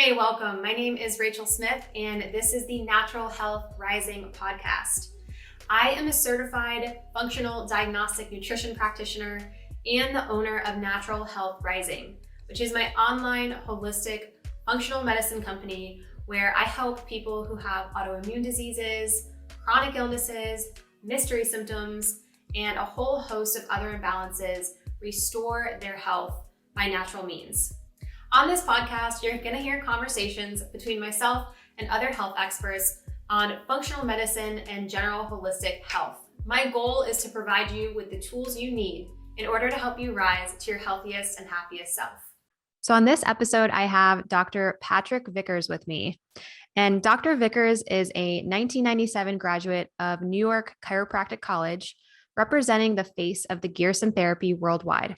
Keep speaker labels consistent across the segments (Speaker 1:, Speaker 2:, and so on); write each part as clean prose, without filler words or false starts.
Speaker 1: Hey, welcome. My name is Rachel Smith, and this is the Natural Health Rising podcast. I am a certified functional diagnostic nutrition practitioner and the owner of Natural Health Rising, which is my online holistic functional medicine company where I help people who have autoimmune diseases, chronic illnesses, mystery symptoms, and a whole host of other imbalances restore their health by natural means. On this podcast, you're going to hear conversations between myself and other health experts on functional medicine and general holistic health. My goal is to provide you with the tools you need in order to help you rise to your healthiest and happiest self.
Speaker 2: So on this episode, I have Dr. Patrick Vickers with me. And Dr. Vickers is a 1997 graduate of New York Chiropractic College, representing the face of the Gerson Therapy worldwide.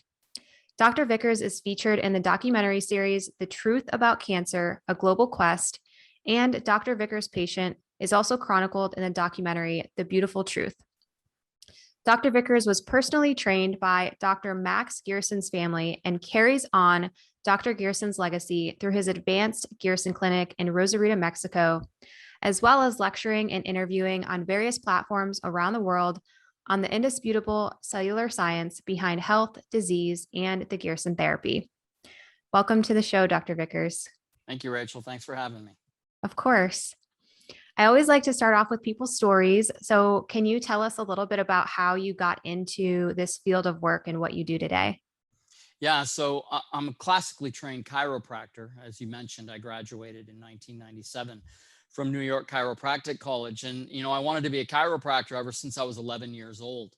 Speaker 2: Dr. Vickers is featured in the documentary series, The Truth About Cancer, A Global Quest, and Dr. Vickers' patient is also chronicled in the documentary, The Beautiful Truth. Dr. Vickers was personally trained by Dr. Max Gerson's family and carries on Dr. Gerson's legacy through his advanced Gerson Clinic in Rosarito, Mexico, as well as lecturing and interviewing on various platforms around the world on the indisputable cellular science behind health, disease, and the Gerson therapy. Welcome to the show, Dr. Vickers.
Speaker 3: Thank you, Rachel. Thanks for having me.
Speaker 2: Of course. I always like to start off with people's stories. So can you tell us a little bit about how you got into this field of work and what you do today?
Speaker 3: Yeah, so I'm a classically trained chiropractor. As you mentioned, I graduated in 1997 from New York Chiropractic College. And, I wanted to be a chiropractor ever since I was 11 years old.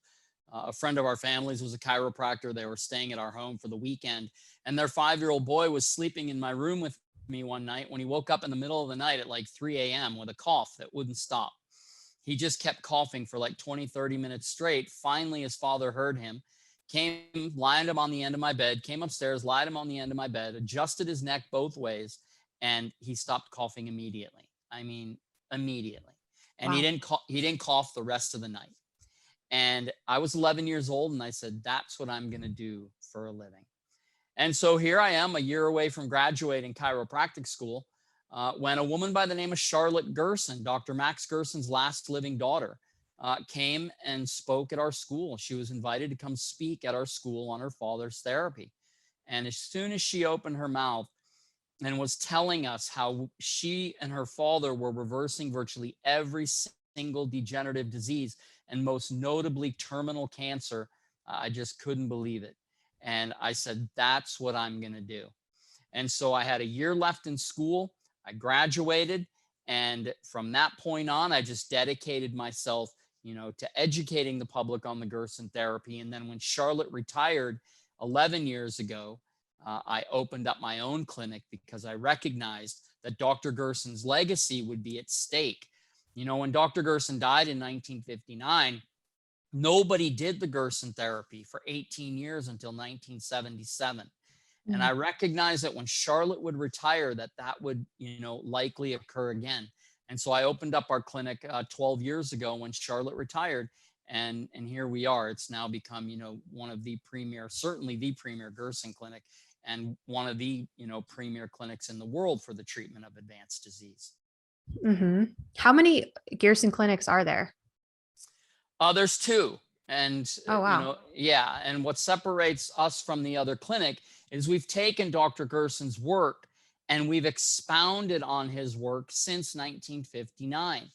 Speaker 3: A friend of our family's was a chiropractor. They were staying at our home for the weekend, and their 5-year-old boy was sleeping in my room with me one night when he woke up in the middle of the night at like 3 a.m. with a cough that wouldn't stop. He just kept coughing for like 20, 30 minutes straight. Finally, his father heard him, came, lied him on the end of my bed, came upstairs, lied him on the end of my bed, adjusted his neck both ways, and he stopped coughing immediately. I mean, immediately. And
Speaker 2: Wow.
Speaker 3: he didn't cough the rest of the night. And I was 11 years old, and I said, that's what I'm going to do for a living. And so here I am, a year away from graduating chiropractic school, when a woman by the name of Charlotte Gerson, Dr. Max Gerson's last living daughter, came and spoke at our school. She was invited to come speak at our school on her father's therapy. And as soon as she opened her mouth and was telling us how she and her father were reversing virtually every single degenerative disease, and most notably terminal cancer, I just couldn't believe it. And I said, that's what I'm going to do. And so I had a year left in school. I graduated. And from that point on, I just dedicated myself, to educating the public on the Gerson therapy. And then when Charlotte retired 11 years ago, I opened up my own clinic because I recognized that Dr. Gerson's legacy would be at stake. When Dr. Gerson died in 1959, nobody did the Gerson therapy for 18 years until 1977. And I recognized that when Charlotte would retire, that would, likely occur again. And so I opened up our clinic 12 years ago when Charlotte retired. And here we are. It's now become, one of the premier, certainly the premier Gerson clinic, and one of the, premier clinics in the world for the treatment of advanced disease.
Speaker 2: Mm-hmm. How many Gerson clinics are there?
Speaker 3: There's 2. And,
Speaker 2: Oh, wow.
Speaker 3: And what separates us from the other clinic is we've taken Dr. Gerson's work and we've expounded on his work since 1959.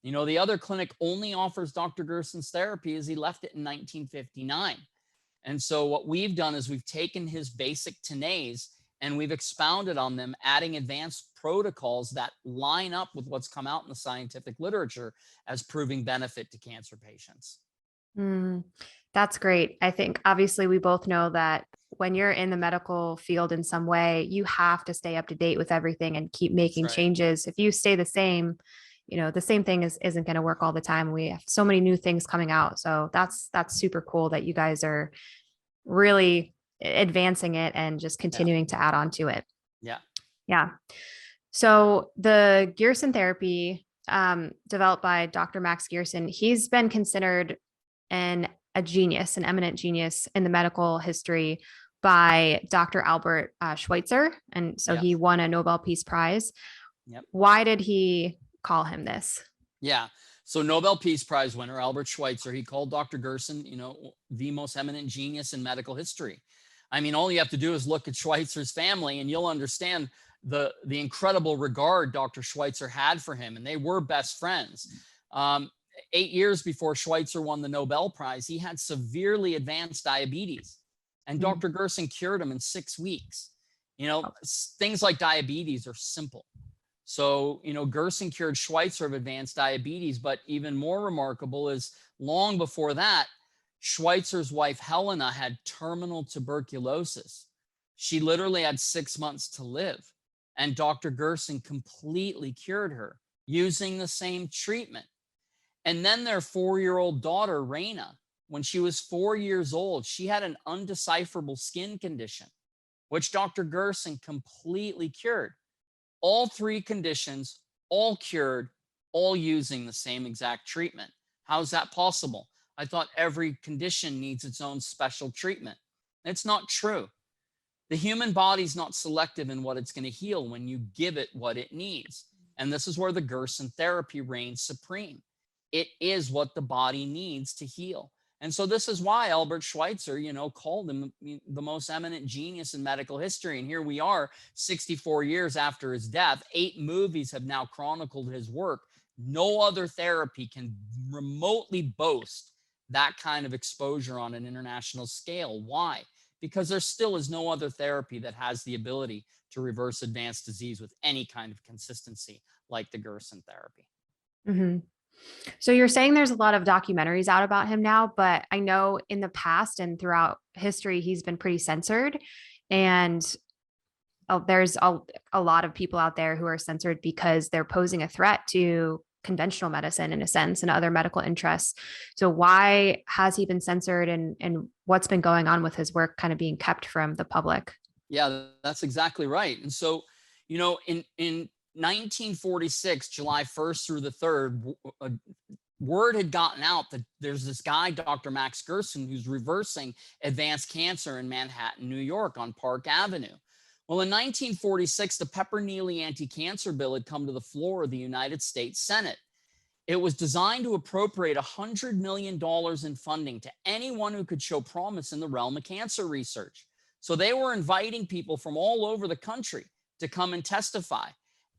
Speaker 3: The other clinic only offers Dr. Gerson's therapy as he left it in 1959. And so what we've done is we've taken his basic tenets and we've expounded on them, adding advanced protocols that line up with what's come out in the scientific literature as proving benefit to cancer patients.
Speaker 2: That's great. I think obviously we both know that when you're in the medical field in some way, you have to stay up to date with everything and keep making changes. If you stay the same, the same thing isn't going to work all the time. We have so many new things coming out. So that's super cool that you guys are really advancing it and just continuing to add on to it. Yeah. So the Gerson therapy, developed by Dr. Max Gerson, he's been considered an eminent genius in the medical history by Dr. Albert Schweitzer. And so
Speaker 3: Yeah.
Speaker 2: he won a Nobel Peace Prize.
Speaker 3: Yep.
Speaker 2: Why did he call him this?
Speaker 3: Yeah. So Nobel Peace Prize winner Albert Schweitzer, he called Dr. Gerson, the most eminent genius in medical history. I mean, all you have to do is look at Schweitzer's family and you'll understand the incredible regard Dr. Schweitzer had for him. And they were best friends. 8 years before Schweitzer won the Nobel Prize, he had severely advanced diabetes. And Dr. Gerson cured him in 6 weeks. Things like diabetes are simple. So, Gerson cured Schweitzer of advanced diabetes, but even more remarkable is long before that, Schweitzer's wife, Helena, had terminal tuberculosis. She literally had 6 months to live, and Dr. Gerson completely cured her using the same treatment. And then their 4-year-old daughter, Raina, when she was 4 years old, she had an undecipherable skin condition, which Dr. Gerson completely cured. All 3 conditions, all cured, all using the same exact treatment. How's that possible? I thought every condition needs its own special treatment. It's not true. The human body's not selective in what it's going to heal when you give it what it needs. And this is where the Gerson therapy reigns supreme. It is what the body needs to heal. And so this is why Albert Schweitzer, called him the most eminent genius in medical history. And here we are 64 years after his death. 8 movies have now chronicled his work. No other therapy can remotely boast that kind of exposure on an international scale. Why? Because there still is no other therapy that has the ability to reverse advanced disease with any kind of consistency like the Gerson therapy.
Speaker 2: Mm-hmm. So you're saying there's a lot of documentaries out about him now, but I know in the past and throughout history, he's been pretty censored. And there's a lot of people out there who are censored because they're posing a threat to conventional medicine in a sense and other medical interests. So why has he been censored, and what's been going on with his work kind of being kept from the public?
Speaker 3: Yeah, that's exactly right. And so, in 1946, July 1st through the 3rd, word had gotten out that there's this guy, Dr. Max Gerson, who's reversing advanced cancer in Manhattan, New York on Park Avenue. Well, in 1946, the Pepper-Neely anti-cancer bill had come to the floor of the United States Senate. It was designed to appropriate $100 million in funding to anyone who could show promise in the realm of cancer research. So they were inviting people from all over the country to come and testify,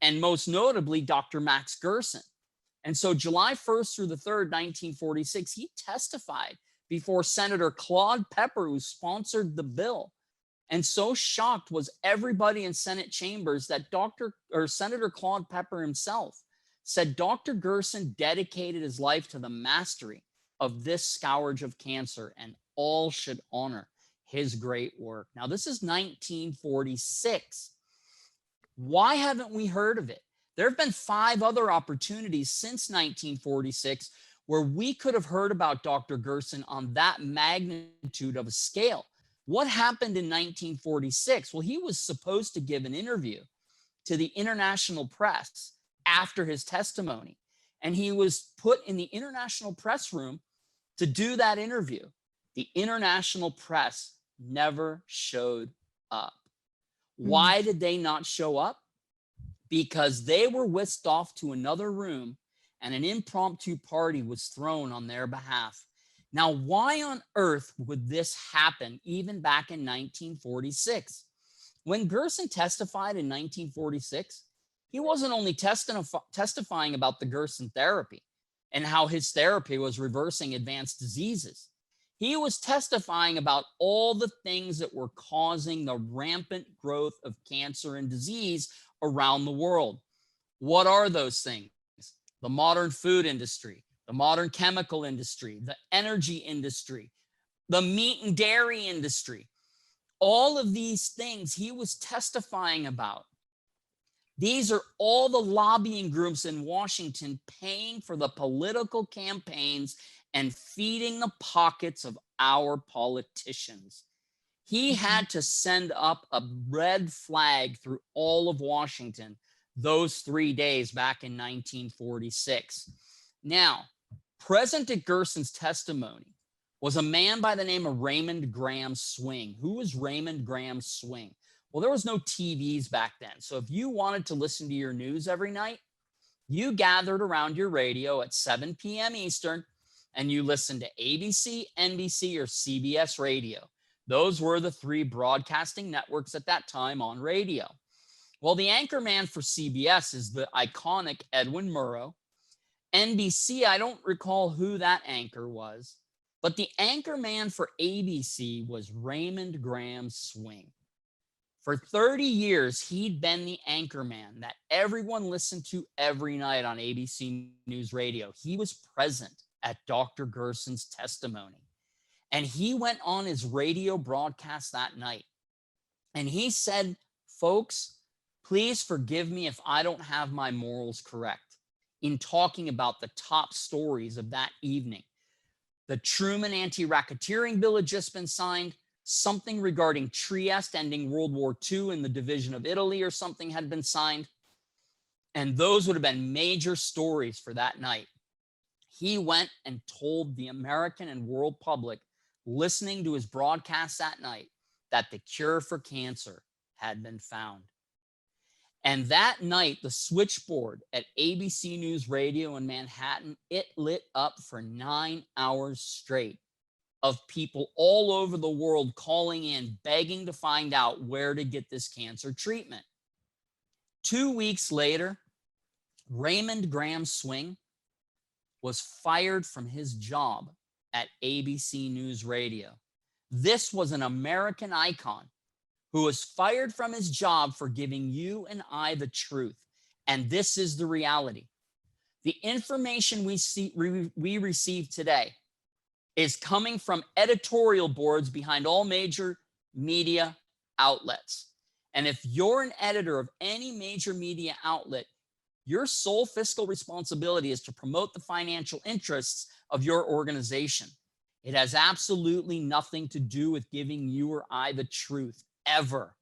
Speaker 3: and most notably, Dr. Max Gerson. And so July 1st through the 3rd, 1946, he testified before Senator Claude Pepper, who sponsored the bill. And so shocked was everybody in Senate chambers that Senator Claude Pepper himself said Dr. Gerson dedicated his life to the mastery of this scourge of cancer, and all should honor his great work. Now, this is 1946. Why haven't we heard of it? There have been 5 other opportunities since 1946 where we could have heard about Dr. Gerson on that magnitude of a scale. What happened in 1946? Well, he was supposed to give an interview to the international press after his testimony, and he was put in the international press room to do that interview. The international press never showed up. Why did they not show up? Because they were whisked off to another room and an impromptu party was thrown on their behalf. Now, why on earth would this happen even back in 1946? When Gerson testified in 1946, he wasn't only testifying about the Gerson therapy and how his therapy was reversing advanced diseases. He was testifying about all the things that were causing the rampant growth of cancer and disease around the world. What are those things? The modern food industry, the modern chemical industry, the energy industry, the meat and dairy industry. All of these things he was testifying about. These are all the lobbying groups in Washington paying for the political campaigns and feeding the pockets of our politicians. He had to send up a red flag through all of Washington those 3 days back in 1946. Now, present at Gerson's testimony was a man by the name of Raymond Graham Swing. Who was Raymond Graham Swing? Well, there was no TVs back then. So if you wanted to listen to your news every night, you gathered around your radio at 7 p.m. Eastern and you listened to ABC, NBC, or CBS radio. Those were the three broadcasting networks at that time on radio. Well, the anchor man for CBS is the iconic Edwin Murrow. NBC, I don't recall who that anchor was, but the anchor man for ABC was Raymond Graham Swing. For 30 years, he'd been the anchor man that everyone listened to every night on ABC News Radio. He was present at Dr. Gerson's testimony. And he went on his radio broadcast that night. And he said, folks, please forgive me if I don't have my morals correct in talking about the top stories of that evening. The Truman anti-racketeering bill had just been signed. Something regarding Trieste ending World War II in the division of Italy or something had been signed. And those would have been major stories for that night. He went and told the American and world public listening to his broadcast that night that the cure for cancer had been found. And that night, the switchboard at ABC News Radio in Manhattan, it lit up for 9 hours straight of people all over the world calling in, begging to find out where to get this cancer treatment. 2 weeks later, Raymond Graham Swing was fired from his job at ABC News Radio. This was an American icon who was fired from his job for giving you and I the truth. And this is the reality. The information we receive today is coming from editorial boards behind all major media outlets. And if you're an editor of any major media outlet, your sole fiscal responsibility is to promote the financial interests of your organization. It has absolutely nothing to do with giving you or I the truth, ever.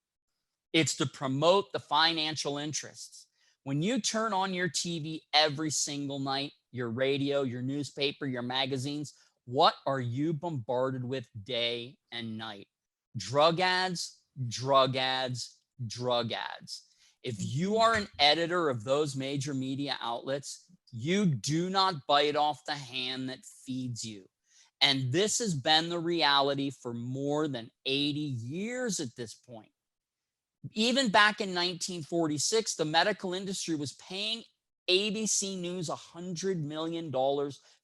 Speaker 3: It's to promote the financial interests. When you turn on your TV every single night, your radio, your newspaper, your magazines, what are you bombarded with day and night? Drug ads, drug ads, drug ads. If you are an editor of those major media outlets, you do not bite off the hand that feeds you. And this has been the reality for more than 80 years at this point. Even back in 1946, the medical industry was paying ABC News $100 million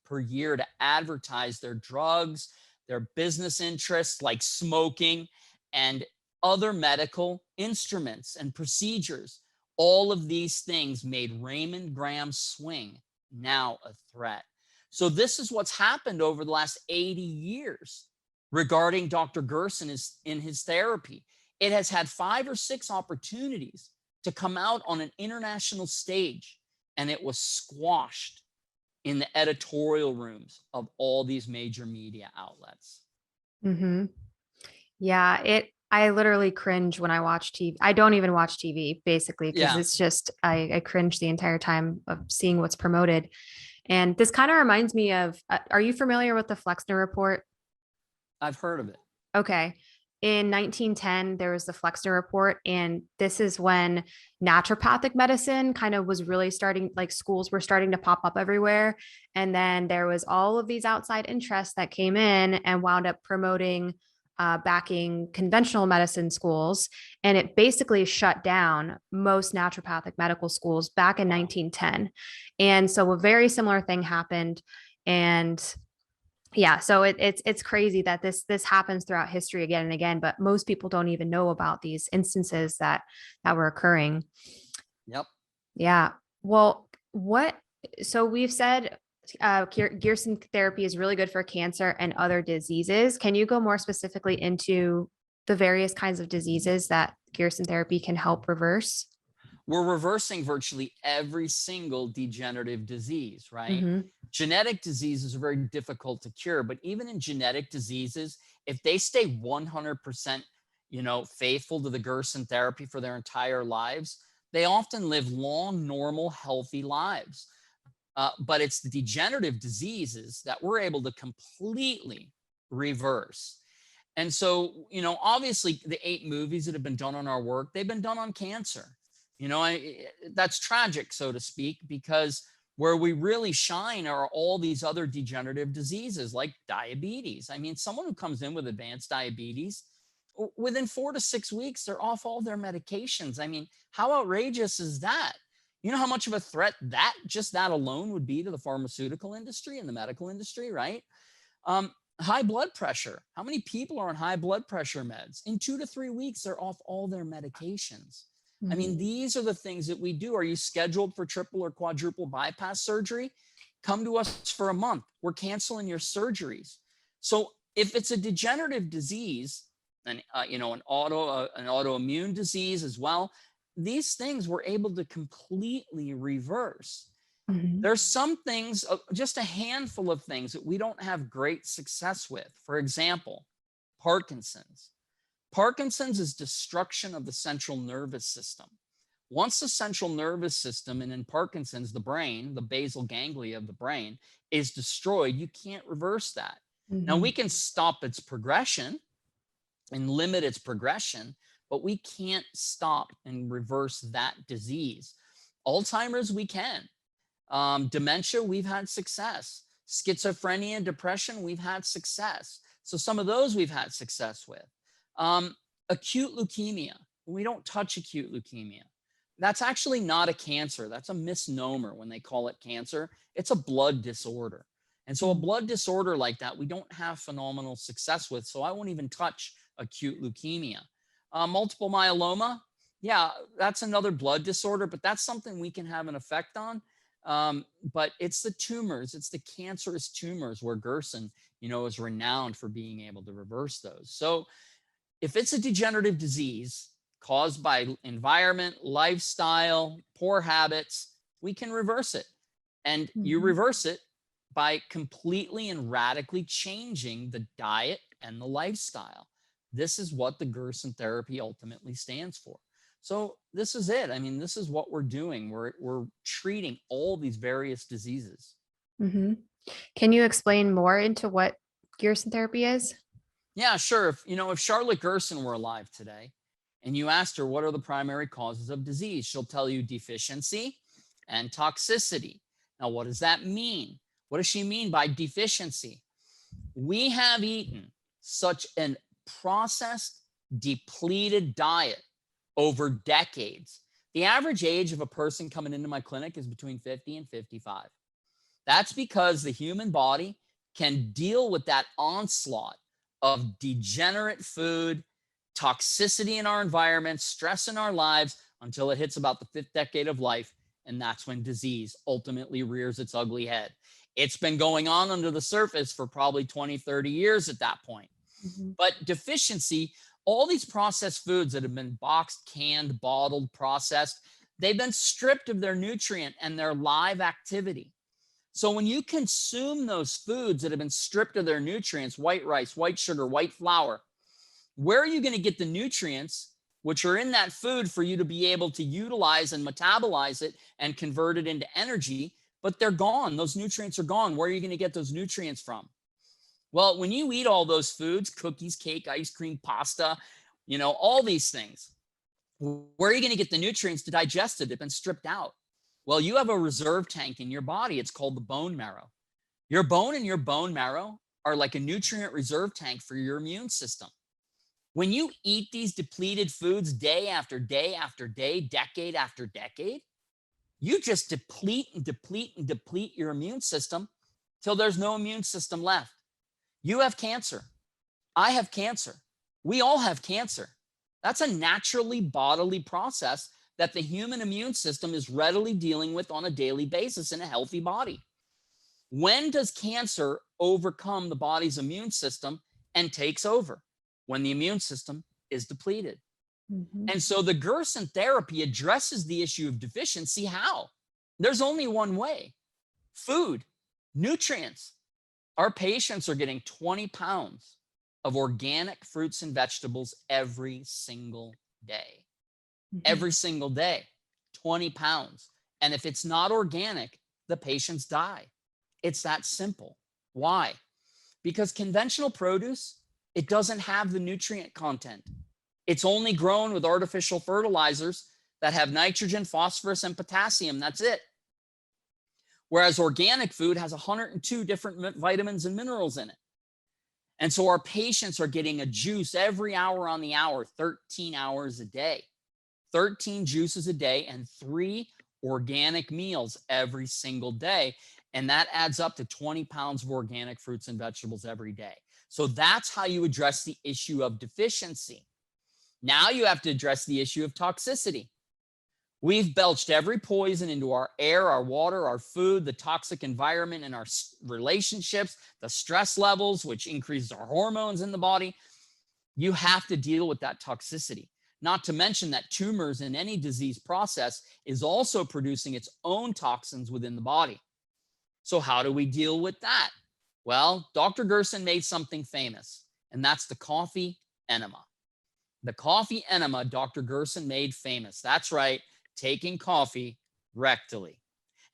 Speaker 3: per year to advertise their drugs, their business interests like smoking and other medical instruments and procedures. All of these things made Raymond Graham Swing now a threat. So this is what's happened over the last 80 years regarding Dr. Gerson in his therapy. It has had 5 or 6 opportunities to come out on an international stage, and it was squashed in the editorial rooms of all these major media outlets.
Speaker 2: Mm-hmm. Yeah, I literally cringe when I watch TV. I don't even watch TV basically because it's just, I cringe the entire time of seeing what's promoted. And this kind of reminds me of, are you familiar with the Flexner Report?
Speaker 3: I've heard of it.
Speaker 2: Okay. In 1910, there was the Flexner Report, and this is when naturopathic medicine kind of was really starting, like schools were starting to pop up everywhere. And then there was all of these outside interests that came in and wound up promoting, backing conventional medicine schools. And it basically shut down most naturopathic medical schools back in 1910. And so a very similar thing happened. And yeah, so it's crazy that this happens throughout history again and again, but most people don't even know about these instances that were occurring.
Speaker 3: Yep.
Speaker 2: Yeah. Well, so we've said Gerson therapy is really good for cancer and other diseases. Can you go more specifically into the various kinds of diseases that Gerson therapy can help reverse?
Speaker 3: We're reversing virtually every single degenerative disease, right?
Speaker 2: Mm-hmm.
Speaker 3: Genetic diseases are very difficult to cure, but even in genetic diseases, if they stay 100%, faithful to the Gerson therapy for their entire lives, they often live long, normal, healthy lives. But it's the degenerative diseases that we're able to completely reverse. And so, obviously the 8 movies that have been done on our work, they've been done on cancer. That's tragic, so to speak, because where we really shine are all these other degenerative diseases like diabetes. I mean, someone who comes in with advanced diabetes, within 4 to 6 weeks, they're off all their medications. I mean, how outrageous is that? You know how much of a threat that alone would be to the pharmaceutical industry and the medical industry, right? High blood pressure. How many people are on high blood pressure meds? In 2 to 3 weeks, they're off all their medications. I mean, these are the things that we do. Are you scheduled for triple or quadruple bypass surgery? Come to us for a month. We're canceling your surgeries. So if it's a degenerative disease, and an autoimmune disease as well, these things we're able to completely reverse. There's some things, just a handful of things that we don't have great success with. For example, Parkinson's. Parkinson's is destruction of the central nervous system. Once the central nervous system, and in Parkinson's, the brain, the basal ganglia of the brain, is destroyed, you can't reverse that. Now, we can stop its progression and limit its progression, but we can't stop and reverse that disease. Alzheimer's, we can. Dementia, we've had success. Schizophrenia and depression, we've had success. So some of those we've had success with. Acute leukemia, we don't touch acute leukemia. That's actually not a cancer. That's a misnomer when they call it cancer. It's a blood disorder. And so a blood disorder like that, we don't have phenomenal success with. So I won't even touch acute leukemia. Multiple myeloma, yeah, that's another blood disorder, but that's something we can have an effect on. But it's the tumors, it's the cancerous tumors where Gerson, is renowned for being able to reverse those. So if it's a degenerative disease caused by environment, lifestyle, poor habits, we can reverse it. And you reverse it by completely and radically changing the diet and the lifestyle. This is what the Gerson therapy ultimately stands for. So this is it. I mean, this is what we're doing. We're treating all these various diseases.
Speaker 2: Can you explain more into what Gerson therapy is?
Speaker 3: Yeah, sure. If Charlotte Gerson were alive today and you asked her what are the primary causes of disease, she'll tell you deficiency and toxicity. Now, what does that mean? What does she mean by deficiency? We have eaten such an processed, depleted diet over decades. The average age of a person coming into my clinic is between 50 and 55. That's because the human body can deal with that onslaught of degenerate food, toxicity in our environment, stress in our lives until it hits about the 5th decade of life. And that's when disease ultimately rears its ugly head. It's been going on under the surface for probably 20, 30 years at that point. But deficiency, all these processed foods that have been boxed, canned, bottled, processed, they've been stripped of their nutrient and their live activity. So when you consume those foods that have been stripped of their nutrients, white rice, white sugar, white flour, where are you going to get the nutrients which are in that food for you to be able to utilize and metabolize it and convert it into energy? But they're gone. Those nutrients are gone. Where are you going to get those nutrients from? Well, when you eat all those foods, cookies, cake, ice cream, pasta, all these things, where are you going to get the nutrients to digest it? They've been stripped out. Well, you have a reserve tank in your body. It's called the bone marrow. Your bone and your bone marrow are like a nutrient reserve tank for your immune system. When you eat these depleted foods day after day after day, decade after decade, you just deplete and deplete and deplete your immune system till there's no immune system left. You have cancer. I have cancer. We all have cancer. That's a naturally bodily process that the human immune system is readily dealing with on a daily basis in a healthy body. When does cancer overcome the body's immune system and takes over? When the immune system is depleted. And so the Gerson therapy addresses the issue of deficiency. How? There's only one way: food, nutrients. Our patients are getting 20 pounds of organic fruits and vegetables every single day. Every single day, 20 pounds. And if it's not organic, the patients die. It's that simple. Why? Because conventional produce, it doesn't have the nutrient content. It's only grown with artificial fertilizers that have nitrogen, phosphorus, and potassium. That's it. Whereas organic food has 102 different vitamins and minerals in it. And so our patients are getting a juice every hour on the hour, 13 hours a day, 13 juices a day, and 3 organic meals every single day. And that adds up to 20 pounds of organic fruits and vegetables every day. So that's how you address the issue of deficiency. Now you have to address the issue of toxicity. We've belched every poison into our air, our water, our food, the toxic environment in our relationships, the stress levels, which increases our hormones in the body. You have to deal with that toxicity. Not to mention that tumors in any disease process is also producing its own toxins within the body. So how do we deal with that? Well, Dr. Gerson made something famous, and that's the coffee enema. The coffee enema Dr. Gerson made famous. That's right, taking coffee rectally.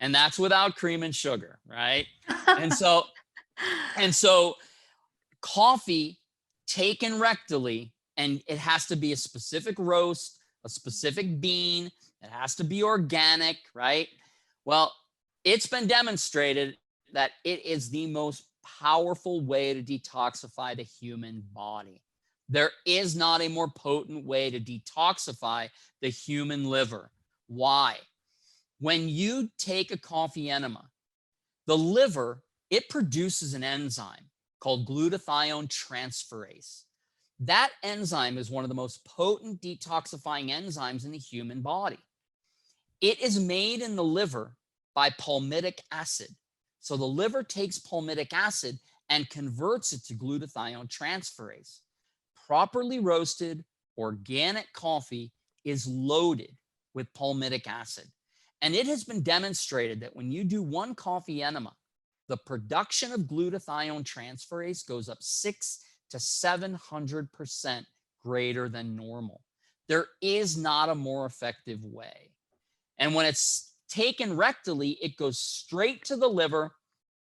Speaker 3: And that's without cream and sugar, right? And so coffee taken rectally, and it has to be a specific roast, a specific bean, it has to be organic, right? Well, it's been demonstrated that it is the most powerful way to detoxify the human body. There is not a more potent way to detoxify the human liver. Why? When you take a coffee enema, the liver, it produces an enzyme called glutathione transferase. That enzyme is one of the most potent detoxifying enzymes in the human body. It is made in the liver by palmitic acid. So the liver takes palmitic acid and converts it to glutathione transferase. Properly roasted organic coffee is loaded with palmitic acid. And it has been demonstrated that when you do one coffee enema, the production of glutathione transferase goes up 600 to 700% greater than normal. There is not a more effective way. And when it's taken rectally, it goes straight to the liver,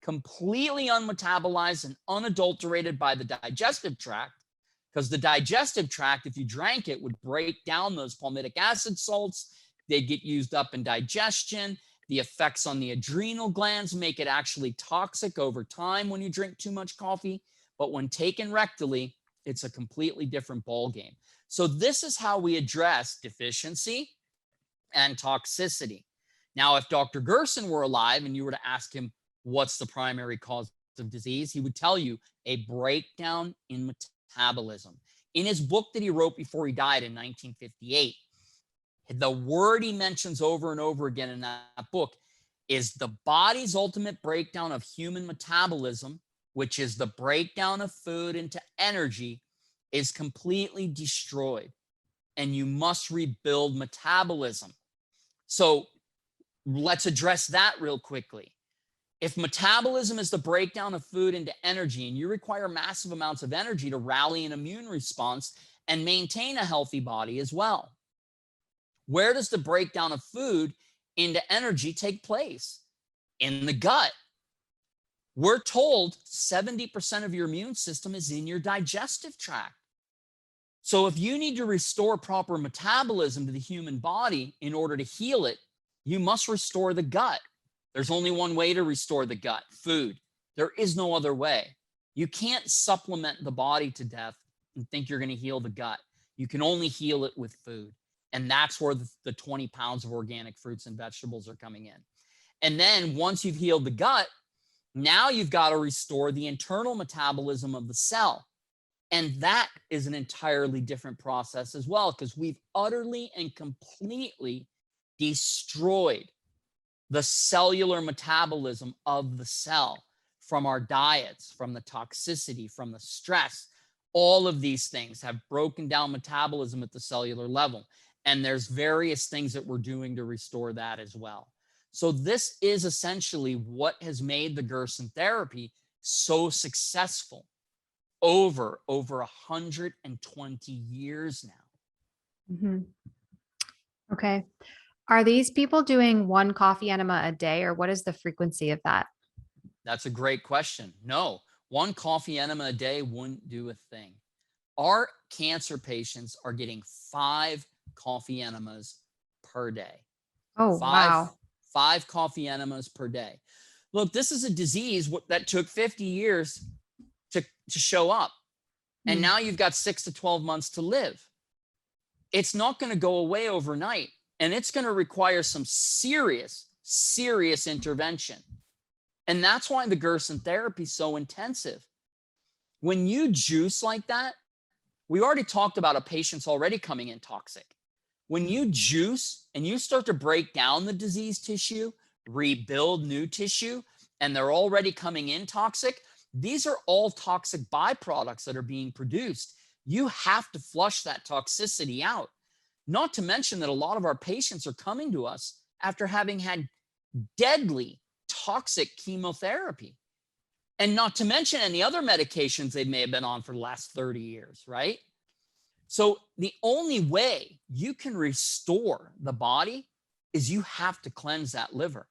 Speaker 3: completely unmetabolized and unadulterated by the digestive tract, because the digestive tract, if you drank it, would break down those palmitic acid salts. They get used up in digestion. The effects on the adrenal glands make it actually toxic over time when you drink too much coffee. But when taken rectally, it's a completely different ballgame. So this is how we address deficiency and toxicity. Now, if Dr. Gerson were alive and you were to ask him, what's the primary cause of disease? He would tell you a breakdown in metabolism. In his book that he wrote before he died in 1958, the word he mentions over and over again in that book is the body's ultimate breakdown of human metabolism, which is the breakdown of food into energy, is completely destroyed. And you must rebuild metabolism. So let's address that real quickly. If metabolism is the breakdown of food into energy, and you require massive amounts of energy to rally an immune response and maintain a healthy body as well, where does the breakdown of food into energy take place? In the gut. We're told 70% of your immune system is in your digestive tract. So if you need to restore proper metabolism to the human body in order to heal it, you must restore the gut. There's only one way to restore the gut: food. There is no other way. You can't supplement the body to death and think you're going to heal the gut. You can only heal it with food. And that's where the 20 pounds of organic fruits and vegetables are coming in. And then once you've healed the gut, now you've got to restore the internal metabolism of the cell. And that is an entirely different process as well, because we've utterly and completely destroyed the cellular metabolism of the cell from our diets, from the toxicity, from the stress. All of these things have broken down metabolism at the cellular level. And there's various things that we're doing to restore that as well. So this is essentially what has made the Gerson therapy so successful over 120 years now.
Speaker 2: Mm-hmm. Okay. Are these people doing one coffee enema a day, or what is the frequency of that?
Speaker 3: That's a great question. No, One coffee enema a day wouldn't do a thing. Our cancer patients are getting 5 coffee enemas per day.
Speaker 2: Oh,
Speaker 3: Five,
Speaker 2: wow.
Speaker 3: 5 coffee enemas per day. Look, this is a disease that took 50 years to show up. And
Speaker 2: Mm.
Speaker 3: now you've got 6 to 12 months to live. It's not going to go away overnight. And it's going to require some serious intervention. And that's why the Gerson therapy is so intensive. When you juice like that, we already talked about a patient's already coming in toxic. When you juice and you start to break down the disease tissue, rebuild new tissue, and they're already coming in toxic, these are all toxic byproducts that are being produced. You have to flush that toxicity out. Not to mention that a lot of our patients are coming to us after having had deadly toxic chemotherapy. And not to mention any other medications they may have been on for the last 30 years, right? So the only way you can restore the body is you have to cleanse that liver.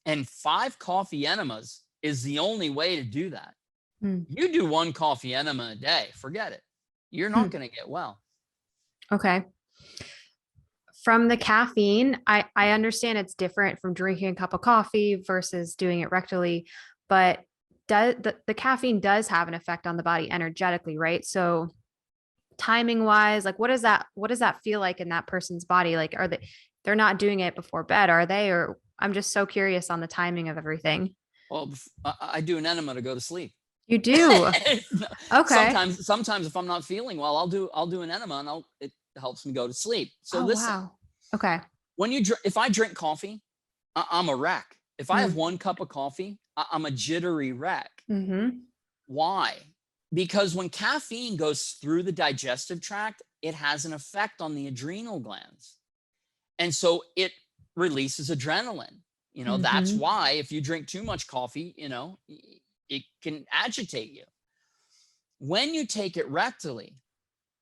Speaker 3: And 5 coffee enemas is the only way to do that.
Speaker 2: Mm.
Speaker 3: You do 1 coffee enema a day, forget it. You're not going to get well.
Speaker 2: Okay. From the caffeine, I understand it's different from drinking a cup of coffee versus doing it rectally, but the caffeine does have an effect on the body energetically, right? So timing wise, like what does that feel like in that person's body? Like they're not doing it before bed, are they? Or I'm just so curious on the timing of everything.
Speaker 3: Well, I do an enema to go to sleep.
Speaker 2: You do? Okay.
Speaker 3: Sometimes if I'm not feeling well, I'll do an enema and it helps me go to sleep. So
Speaker 2: Oh,
Speaker 3: listen,
Speaker 2: wow. Okay.
Speaker 3: if I drink coffee, I'm a wreck. If I have
Speaker 2: Mm.
Speaker 3: 1 cup of coffee, I'm a jittery wreck.
Speaker 2: Mm-hmm.
Speaker 3: Why? Because when caffeine goes through the digestive tract, it has an effect on the adrenal glands. And so it releases adrenaline. That's
Speaker 2: Mm-hmm.
Speaker 3: why if you drink too much coffee, it can agitate you. When you take it rectally,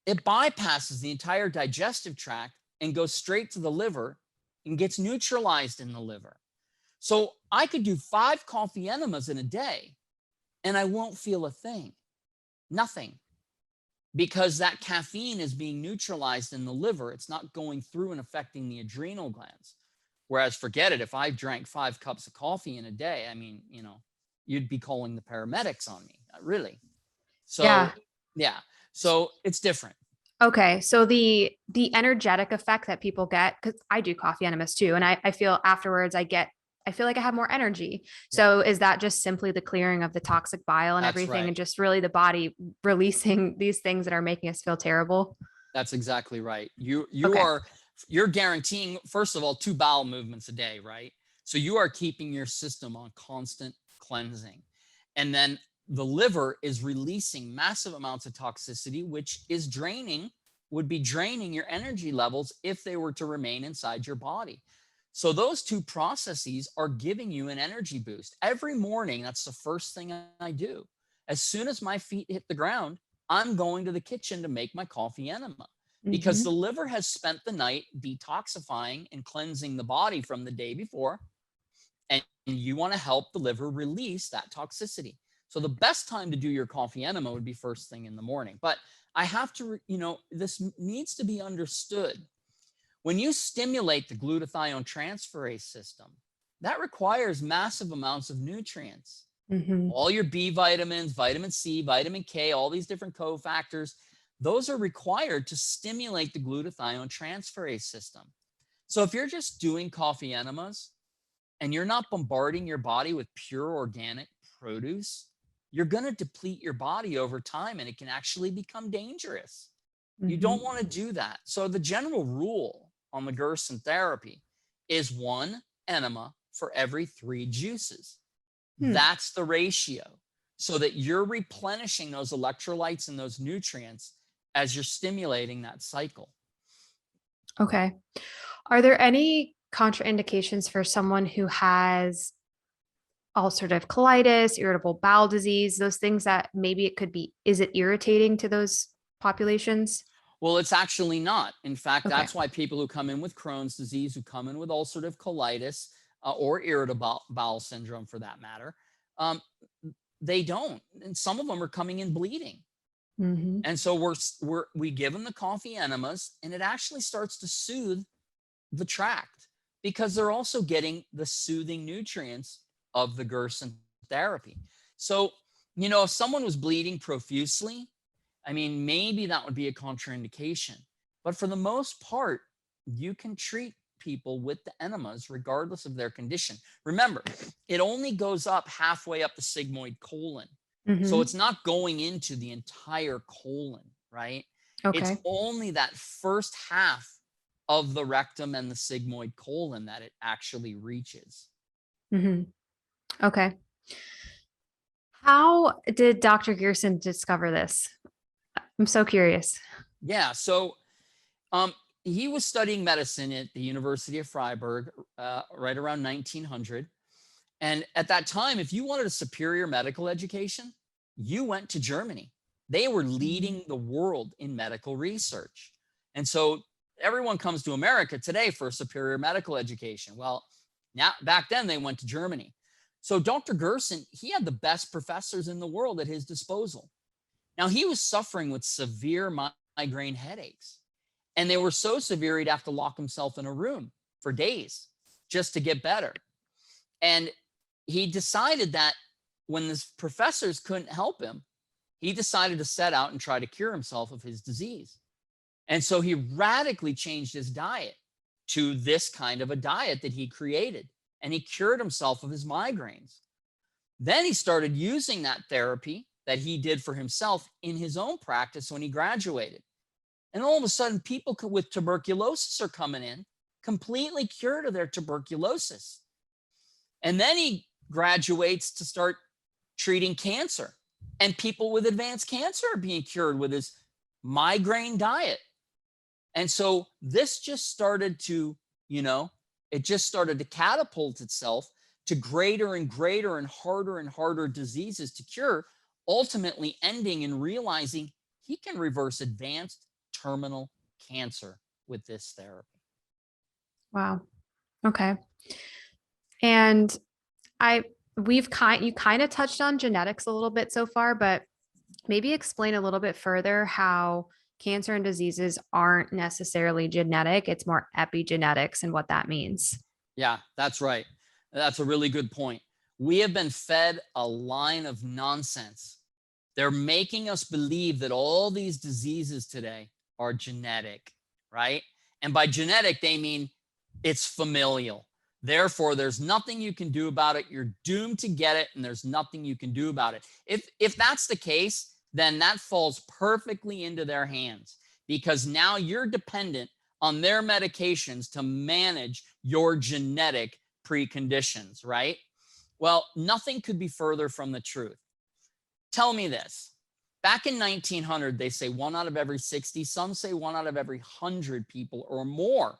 Speaker 3: it bypasses the entire digestive tract and goes straight to the liver and gets neutralized in the liver. So I could do 5 coffee enemas in a day and I won't feel a thing, nothing, because that caffeine is being neutralized in the liver. It's not going through and affecting the adrenal glands. Whereas forget it, if I drank 5 cups of coffee in a day, I mean, you'd be calling the paramedics on me, really. So yeah, so it's different.
Speaker 2: Okay. So the energetic effect that people get, because I do coffee enemas too, and I feel afterwards I feel like I have more energy. So is that just simply the clearing of the toxic bile and
Speaker 3: That's
Speaker 2: everything,
Speaker 3: right.
Speaker 2: and just really the body releasing these things that are making us feel terrible?
Speaker 3: That's exactly right.
Speaker 2: Okay.
Speaker 3: You're guaranteeing, first of all, 2 bowel movements a day, right? So you are keeping your system on constant cleansing. And then the liver is releasing massive amounts of toxicity, which would be draining your energy levels if they were to remain inside your body. So those 2 processes are giving you an energy boost. Every morning, that's the first thing I do. As soon as my feet hit the ground, I'm going to the kitchen to make my coffee enema, because
Speaker 2: Mm-hmm.
Speaker 3: the liver has spent the night detoxifying and cleansing the body from the day before. And you want to help the liver release that toxicity. So the best time to do your coffee enema would be first thing in the morning. But I have to, this needs to be understood. When you stimulate the glutathione transferase system, that requires massive amounts of nutrients.
Speaker 2: Mm-hmm.
Speaker 3: All your B vitamins, vitamin C, vitamin K, all these different cofactors, those are required to stimulate the glutathione transferase system. So if you're just doing coffee enemas and you're not bombarding your body with pure organic produce, you're going to deplete your body over time and it can actually become dangerous. You
Speaker 2: Mm-hmm.
Speaker 3: don't want to do that. So the general rule on the Gerson therapy is 1 enema for every 3 juices. That's the ratio, so that you're replenishing those electrolytes and those nutrients as you're stimulating that cycle.
Speaker 2: Okay. Are there any contraindications for someone who has ulcerative colitis, irritable bowel disease, those things that maybe is it irritating to those populations?
Speaker 3: Well, it's actually not. In fact,
Speaker 2: Okay.
Speaker 3: that's why people who come in with Crohn's disease, who come in with ulcerative colitis or irritable bowel syndrome for that matter, they don't. And some of them are coming in bleeding. And so we give them the coffee enemas, and it actually starts to soothe the tract because they're also getting the soothing nutrients of the Gerson therapy. So, if someone was bleeding profusely, I mean, maybe that would be a contraindication. But for the most part, you can treat people with the enemas regardless of their condition. Remember, it only goes up halfway up the sigmoid colon. So it's not going into the entire colon, right? It's
Speaker 2: Okay.
Speaker 3: only that first half of the rectum and the sigmoid colon that it actually reaches.
Speaker 2: Okay. How did Dr. Gerson discover this? I'm so curious.
Speaker 3: Yeah. So he was studying medicine at the University of Freiburg right around 1900. And at that time, if you wanted a superior medical education, you went to Germany. They were leading the world in medical research. And so everyone comes to America today for a superior medical education. Well, now back then they went to Germany. So Dr. Gerson, he had the best professors in the world at his disposal. Now he was suffering with severe migraine headaches. And they were so severe, he'd have to lock himself in a room for days just to get better. And he decided that when the professors couldn't help him, he decided to set out and try to cure himself of his disease. And so he radically changed his diet to this kind of a diet that he created. And he cured himself of his migraines. Then he started using that therapy that he did for himself in his own practice when he graduated. And all of a sudden, people with tuberculosis are coming in, completely cured of their tuberculosis. And then he graduates to start treating cancer. And people with advanced cancer are being cured with his migraine diet. And so this just started to, it just started to catapult itself to greater and greater and harder diseases to cure, ultimately ending in realizing he can reverse advanced terminal cancer with this therapy.
Speaker 2: Wow. Okay. And you kind of touched on genetics a little bit so far, but maybe explain a little bit further how cancer and diseases aren't necessarily genetic. It's more epigenetics and what that means.
Speaker 3: Yeah, that's right. That's a really good point. We have been fed a line of nonsense. They're making us believe that all these diseases today are genetic, right? And by genetic, they mean it's familial. Therefore, there's nothing you can do about it. You're doomed to get it, and there's nothing you can do about it. If that's the case, then that falls perfectly into their hands because now you're dependent on their medications to manage your genetic preconditions, right? Well, nothing could be further from the truth. Tell me this. Back in 1900, they say 1 out of every 60, some say 1 out of every 100 people or more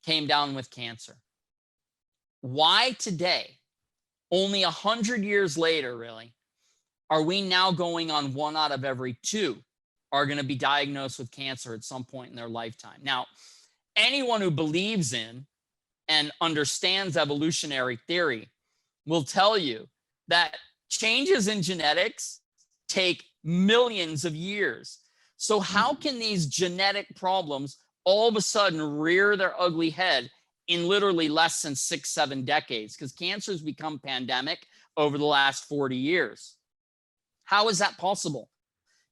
Speaker 3: came down with cancer. Why today, only 100 years later, really, are we now going on 1 out of every 2 are going to be diagnosed with cancer at some point in their lifetime? Now, anyone who believes in and understands evolutionary theory will tell you that changes in genetics take millions of years. So how can these genetic problems all of a sudden rear their ugly head in literally less than 6-7 decades? Because cancer has become pandemic over the last 40 years. How is that possible?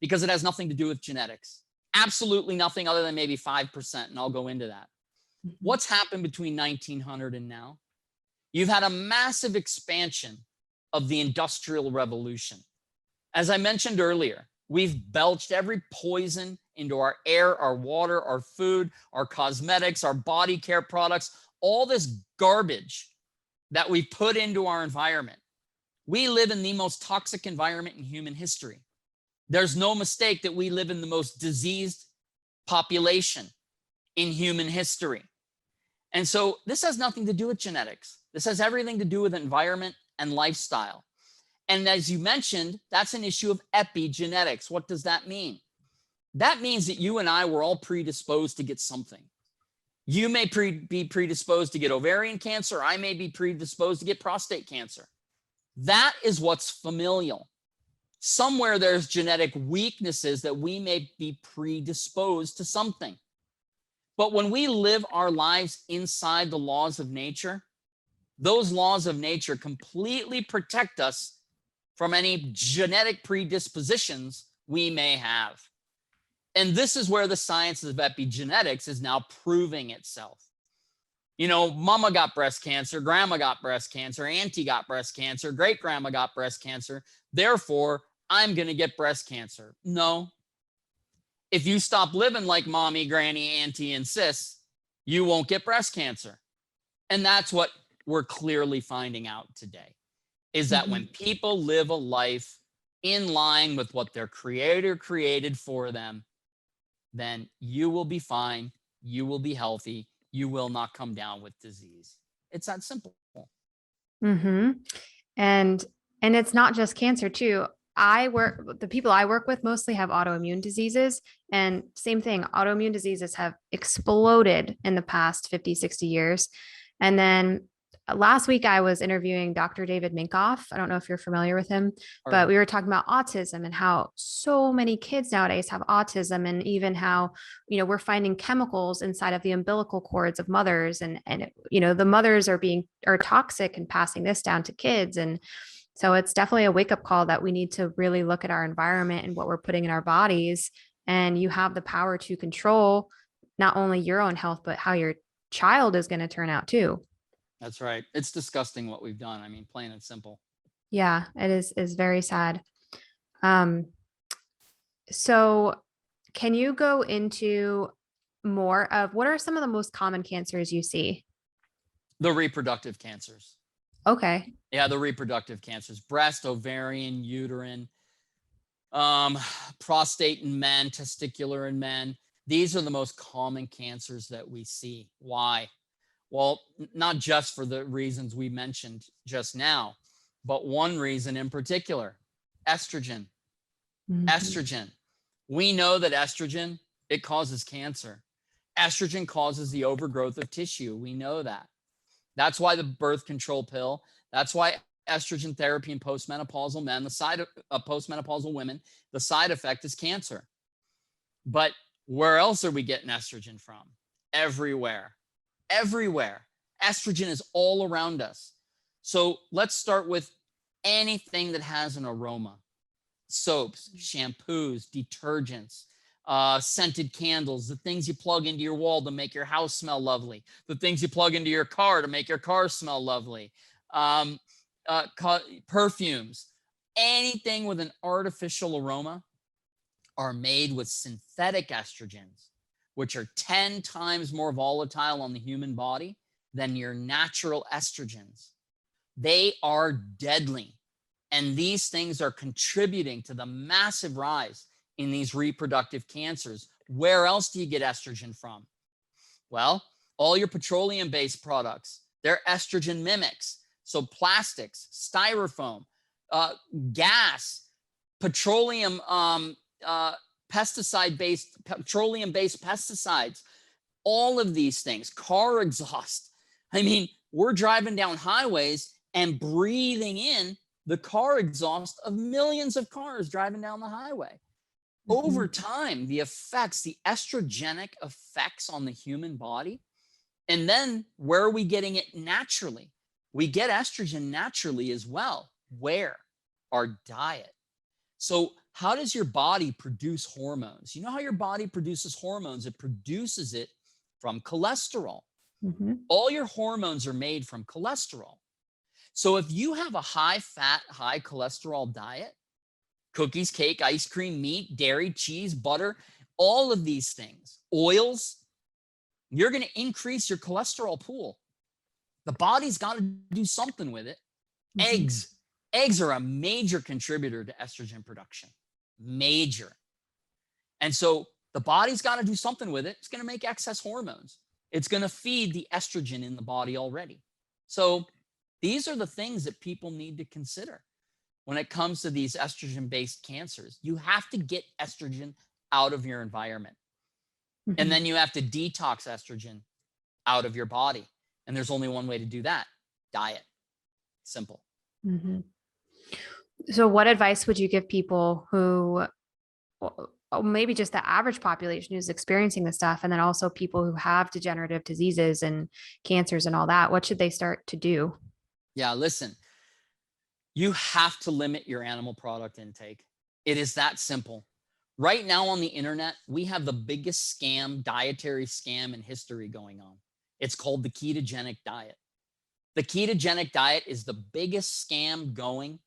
Speaker 3: Because it has nothing to do with genetics. Absolutely nothing other than maybe 5%, and I'll go into that. What's happened between 1900 and now? You've had a massive expansion of the Industrial Revolution. As I mentioned earlier, we've belched every poison into our air, our water, our food, our cosmetics, our body care products, all this garbage that we put into our environment. We live in the most toxic environment in human history. There's no mistake that we live in the most diseased population in human history. And so this has nothing to do with genetics. This has everything to do with environment and lifestyle. And as you mentioned, that's an issue of epigenetics. What does that mean? That means that you and I were all predisposed to get something. You may be predisposed to get ovarian cancer. I may be predisposed to get prostate cancer. That is what's familial. Somewhere there's genetic weaknesses that we may be predisposed to something. But when we live our lives inside the laws of nature, those laws of nature completely protect us from any genetic predispositions we may have. And this is where the science of epigenetics is now proving itself. You know, mama got breast cancer, grandma got breast cancer, auntie got breast cancer, great grandma got breast cancer. Therefore, I'm going to get breast cancer. No. If you stop living like mommy, granny, auntie, and sis, you won't get breast cancer. And that's what we're clearly finding out today, is that when people live a life in line with what their creator created for them, then you will be fine. You will be healthy. You will not come down with disease. It's that simple.
Speaker 2: Mm-hmm. And it's not just cancer too. The people I work with mostly have autoimmune diseases, and same thing, autoimmune diseases have exploded in the past 50, 60 years. And then last week I was interviewing Dr. David Minkoff. I don't know if you're familiar with him, but we were talking about autism and how so many kids nowadays have autism, and even how, we're finding chemicals inside of the umbilical cords of mothers, and the mothers are toxic and passing this down to kids. And so it's definitely a wake-up call that we need to really look at our environment and what we're putting in our bodies. And you have the power to control not only your own health, but how your child is going to turn out too.
Speaker 3: That's right. It's disgusting what we've done. I mean, plain and simple.
Speaker 2: Yeah, it is very sad. So can you go into more of what are some of the most common cancers you see?
Speaker 3: The reproductive cancers.
Speaker 2: Okay.
Speaker 3: Yeah, the reproductive cancers, breast, ovarian, uterine, prostate in men, testicular in men. These are the most common cancers that we see. Why? Well, not just for the reasons we mentioned just now, but one reason in particular, estrogen. Estrogen. We know that estrogen, it causes cancer. Estrogen causes the overgrowth of tissue. We know that. That's why the birth control pill, that's why estrogen therapy in postmenopausal men, postmenopausal women, the side effect is cancer. But where else are we getting estrogen from? Everywhere. Everywhere. Estrogen is all around us. So let's start with anything that has an aroma. Soaps, shampoos, detergents, scented candles, the things you plug into your wall to make your house smell lovely, the things you plug into your car to make your car smell lovely, perfumes, anything with an artificial aroma are made with synthetic estrogens, which are 10 times more volatile on the human body than your natural estrogens. They are deadly. And these things are contributing to the massive rise in these reproductive cancers. Where else do you get estrogen from? Well, all your petroleum-based products, they're estrogen mimics. So plastics, styrofoam, gas, petroleum, petroleum-based pesticides, all of these things, car exhaust. I mean, we're driving down highways and breathing in the car exhaust of millions of cars driving down the highway. Over time, the effects, the estrogenic effects on the human body, and then where are we getting it naturally? We get estrogen naturally as well. Where? Our diet. So how does your body produce hormones? You know how your body produces hormones? It produces it from cholesterol. All your hormones are made from cholesterol. So if you have a high fat, high cholesterol diet, cookies, cake, ice cream, meat, dairy, cheese, butter, all of these things, oils, you're going to increase your cholesterol pool. The body's got to do something with it. Eggs are a major contributor to estrogen production, major. And so the body's got to do something with it. It's going to make excess hormones. It's going to feed the estrogen in the body already. So these are the things that people need to consider when it comes to these estrogen-based cancers. You have to get estrogen out of your environment. And then you have to detox estrogen out of your body. And there's only one way to do that: diet. Simple.
Speaker 2: So what advice would you give people who, well, maybe just the average population who's experiencing this stuff, and then also people who have degenerative diseases and cancers and all that? What should they start to do?
Speaker 3: Yeah, listen, you have to limit your animal product intake. It is that simple. Right now on the internet, we have the biggest scam, dietary scam in history going on. It's called the ketogenic diet. The ketogenic diet is the biggest scam going,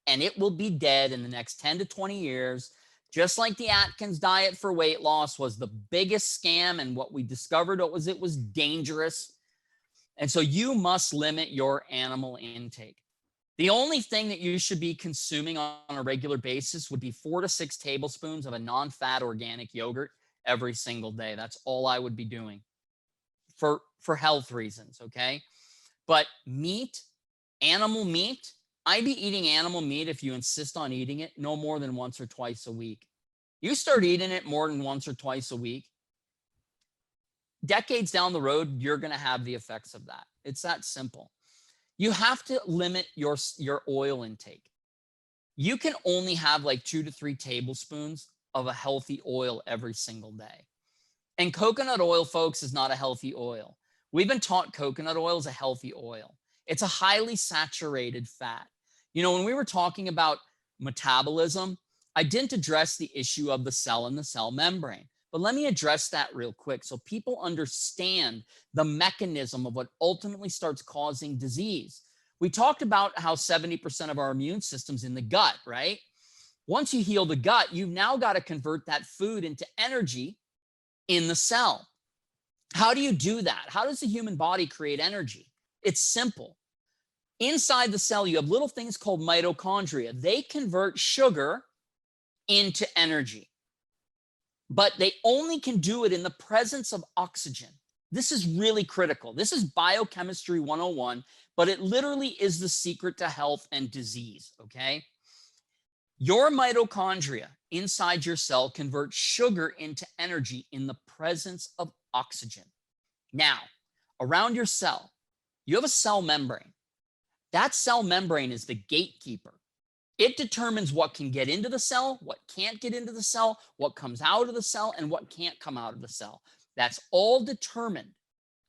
Speaker 3: and it will be dead in the next 10 to 20 years. Just like the Atkins diet for weight loss was the biggest scam, and what we discovered was it was dangerous. And so you must limit your animal intake. The only thing that you should be consuming on a regular basis would be 4 to 6 tablespoons of a non-fat organic yogurt every single day. That's all I would be doing for health reasons, okay? But meat, animal meat, I'd be eating animal meat if you insist on eating it no more than once or twice a week. You start eating it more than once or twice a week, decades down the road, you're going to have the effects of that. It's that simple. You have to limit your oil intake. You can only have like 2 to 3 tablespoons of a healthy oil every single day. And coconut oil, folks, is not a healthy oil. We've been taught coconut oil is a healthy oil. It's a highly saturated fat. You know, when we were talking about metabolism, I didn't address the issue of the cell and the cell membrane. But let me address that real quick so people understand the mechanism of what ultimately starts causing disease. We talked about how 70% of our immune system's in the gut, right? Once you heal the gut, you've now got to convert that food into energy in the cell. How do you do that? How does the human body create energy? It's simple. Inside the cell, you have little things called mitochondria. They convert sugar into energy, but they only can do it in the presence of oxygen. This is really critical. This is biochemistry 101, but it literally is the secret to health and disease, okay? Your mitochondria inside your cell convert sugar into energy in the presence of oxygen. Now, around your cell, you have a cell membrane. That cell membrane is the gatekeeper. It determines what can get into the cell, what can't get into the cell, what comes out of the cell, and what can't come out of the cell. That's all determined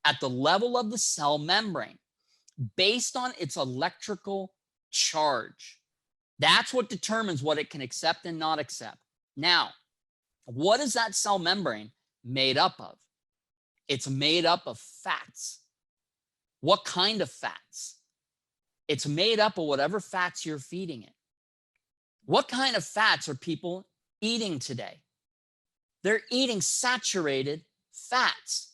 Speaker 3: at the level of the cell membrane based on its electrical charge. That's what determines what it can accept and not accept. Now, what is that cell membrane made up of? It's made up of fats. What kind of fats? It's made up of whatever fats you're feeding it. What kind of fats are people eating today? They're eating saturated fats.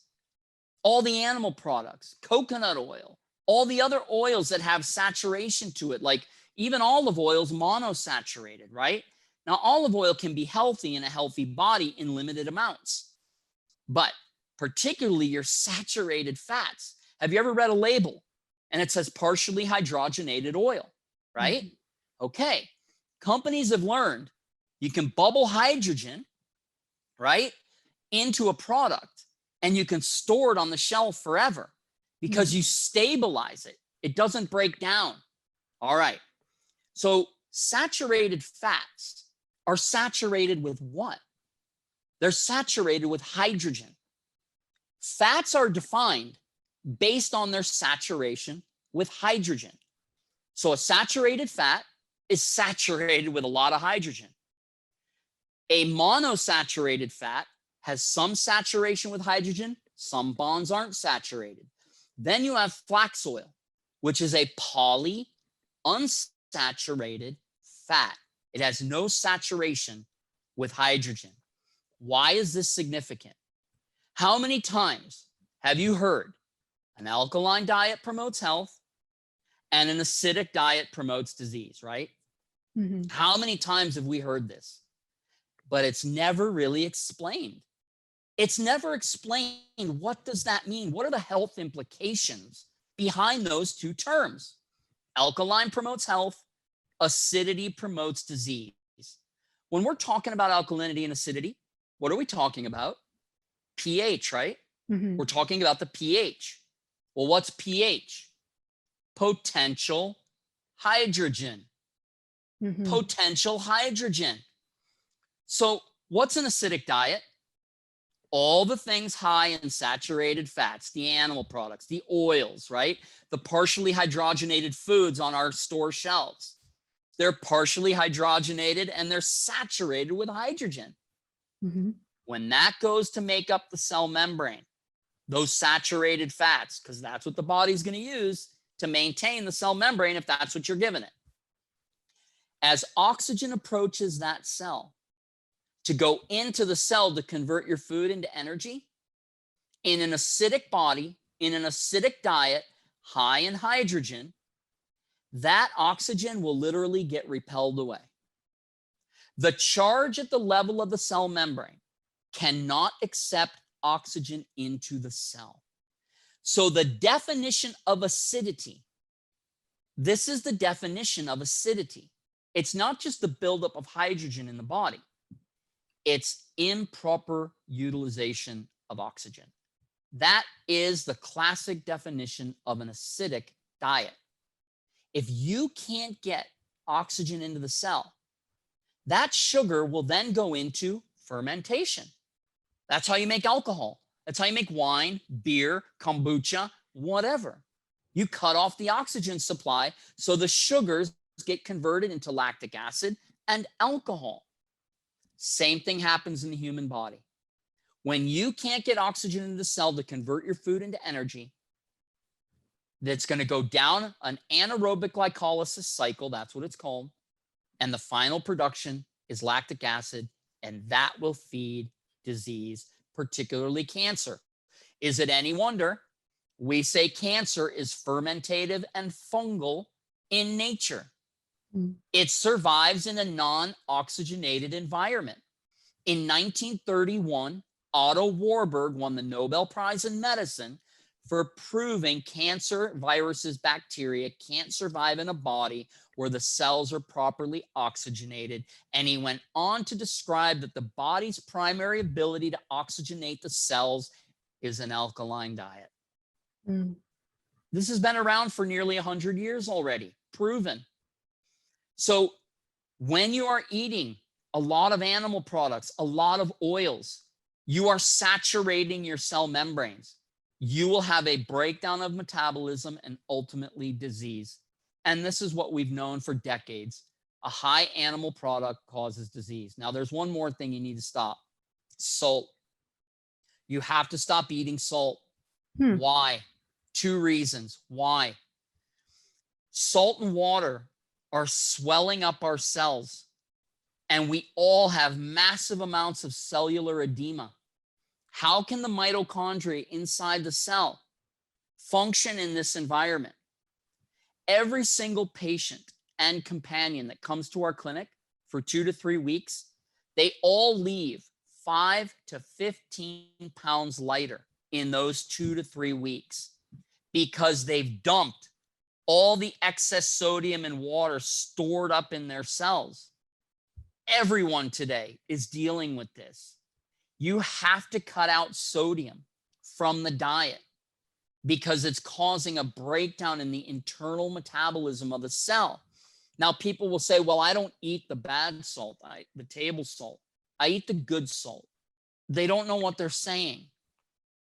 Speaker 3: All the animal products, coconut oil, all the other oils that have saturation to it, like even olive oil is monosaturated, right? Now, olive oil can be healthy in a healthy body in limited amounts, but particularly your saturated fats. Have you ever read a label and it says partially hydrogenated oil, right? Mm-hmm. Okay. Companies have learned you can bubble hydrogen, right, into a product and you can store it on the shelf forever because you stabilize it. It doesn't break down. All right. So saturated fats are saturated with what? They're saturated with hydrogen. Fats are defined based on their saturation with hydrogen. So a saturated fat is saturated with a lot of hydrogen. A monosaturated fat has some saturation with hydrogen, some bonds aren't saturated. Then you have flax oil, which is a polyunsaturated fat. It has no saturation with hydrogen. Why is this significant? How many times have you heard an alkaline diet promotes health and an acidic diet promotes disease, right? Mm-hmm. How many times have we heard this? But it's never really explained. It's never explained. What does that mean? What are the health implications behind those two terms? Alkaline promotes health, acidity promotes disease. When we're talking about alkalinity and acidity, what are we talking about? pH, right? Mm-hmm. We're talking about the pH. Well, what's pH? Potential hydrogen. potential hydrogen. So what's an acidic diet? All the things high in saturated fats, the animal products, the oils, right? The partially hydrogenated foods on our store shelves. They're partially hydrogenated and they're saturated with hydrogen. When that goes to make up the cell membrane, those saturated fats, because that's what the body's going to use to maintain the cell membrane if that's what you're giving it. As oxygen approaches that cell to go into the cell to convert your food into energy, in an acidic body, in an acidic diet, high in hydrogen, that oxygen will literally get repelled away. The charge at the level of the cell membrane cannot accept oxygen into the cell. So the definition of acidity, this is the definition of acidity. It's not just the buildup of hydrogen in the body. It's improper utilization of oxygen. That is the classic definition of an acidic diet. If you can't get oxygen into the cell, that sugar will then go into fermentation. That's how you make alcohol. That's how you make wine, beer, kombucha, whatever. You cut off the oxygen supply so the sugars get converted into lactic acid and alcohol. Same thing happens in the human body. When you can't get oxygen into the cell to convert your food into energy, that's going to go down an anaerobic glycolysis cycle, that's what it's called, and the final production is lactic acid, and that will feed disease, particularly cancer. Is it any wonder we say cancer is fermentative and fungal in nature? It survives in a non-oxygenated environment. In 1931, Otto Warburg won the Nobel Prize in Medicine for proving cancer viruses, bacteria can't survive in a body where the cells are properly oxygenated. And he went on to describe that the body's primary ability to oxygenate the cells is an alkaline diet. This has been around for nearly 100 years already, proven. So when you are eating a lot of animal products, a lot of oils, you are saturating your cell membranes. You will have a breakdown of metabolism and ultimately disease. And this is what we've known for decades. A high animal product causes disease. Now, there's one more thing you need to stop. Salt. You have to stop eating salt. Why? 2 reasons. Why? Salt and water are swelling up our cells, and we all have massive amounts of cellular edema. How can the mitochondria inside the cell function in this environment? Every single patient and companion that comes to our clinic for 2 to 3 weeks, they all leave 5 to 15 pounds lighter in those 2 to 3 weeks because they've dumped all the excess sodium and water stored up in their cells. Everyone today is dealing with this. You have to cut out sodium from the diet because it's causing a breakdown in the internal metabolism of the cell. Now, people will say, well, I don't eat the bad salt, the table salt. I eat the good salt. They don't know what they're saying.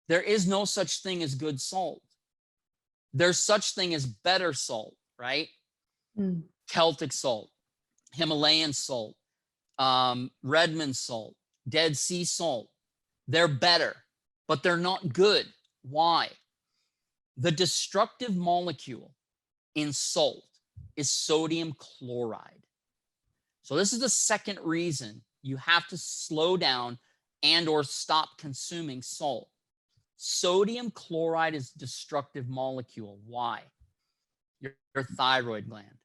Speaker 3: There is no such thing as good salt. There's such thing as better salt, right? Celtic salt, Himalayan salt, Redmond salt, Dead Sea salt. They're better, but they're not good. Why? The destructive molecule in salt is sodium chloride. So this is the second reason you have to slow down and or stop consuming salt. Sodium chloride is a destructive molecule. Why? Your thyroid gland.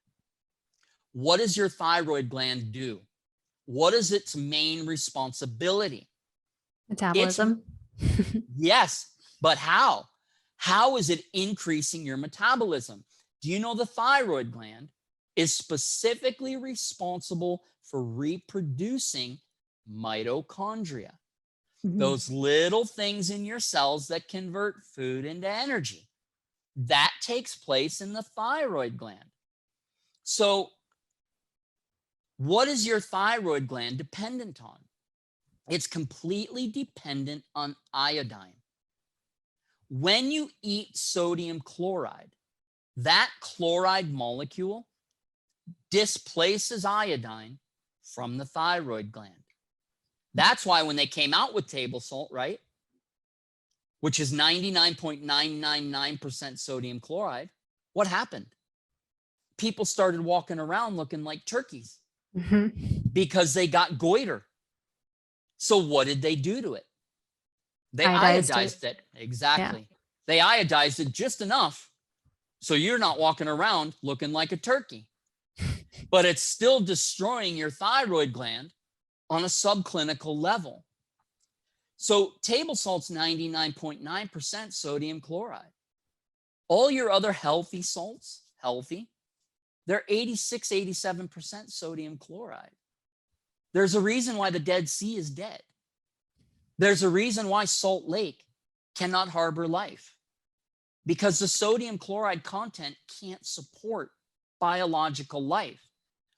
Speaker 3: What does your thyroid gland do? What is its main responsibility?
Speaker 2: Metabolism.
Speaker 3: Yes, but how? How is it increasing your metabolism? Do you know the thyroid gland is specifically responsible for reproducing mitochondria? Those little things in your cells that convert food into energy. That takes place in the thyroid gland. So What is your thyroid gland dependent on? It's completely dependent on iodine. When you eat sodium chloride, that chloride molecule displaces iodine from the thyroid gland. That's why when they came out with table salt, right, which is 99.999% sodium chloride, what happened? People started walking around looking like turkeys because they got goiter. So what did they do to it? They iodized it. Exactly. Yeah. They iodized it just enough so you're not walking around looking like a turkey. But it's still destroying your thyroid gland on a subclinical level. So table salt's 99.9% sodium chloride. All your other healthy salts, they're 86, 87% sodium chloride. There's a reason why the Dead Sea is dead. There's a reason why Salt Lake cannot harbor life, because the sodium chloride content can't support biological life,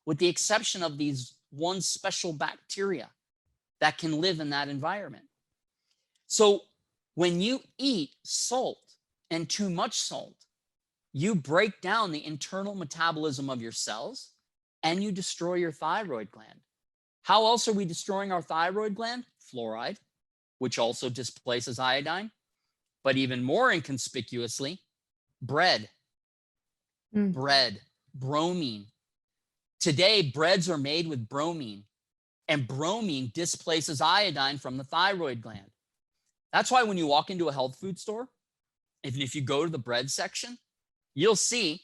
Speaker 3: with the exception of these one special bacteria that can live in that environment. So when you eat salt and too much salt, you break down the internal metabolism of your cells and you destroy your thyroid gland. How else are we destroying our thyroid gland? Fluoride, which also displaces iodine, but even more inconspicuously, bread, bromine. Today, breads are made with bromine, and bromine displaces iodine from the thyroid gland. That's why when you walk into a health food store, if you go to the bread section, you'll see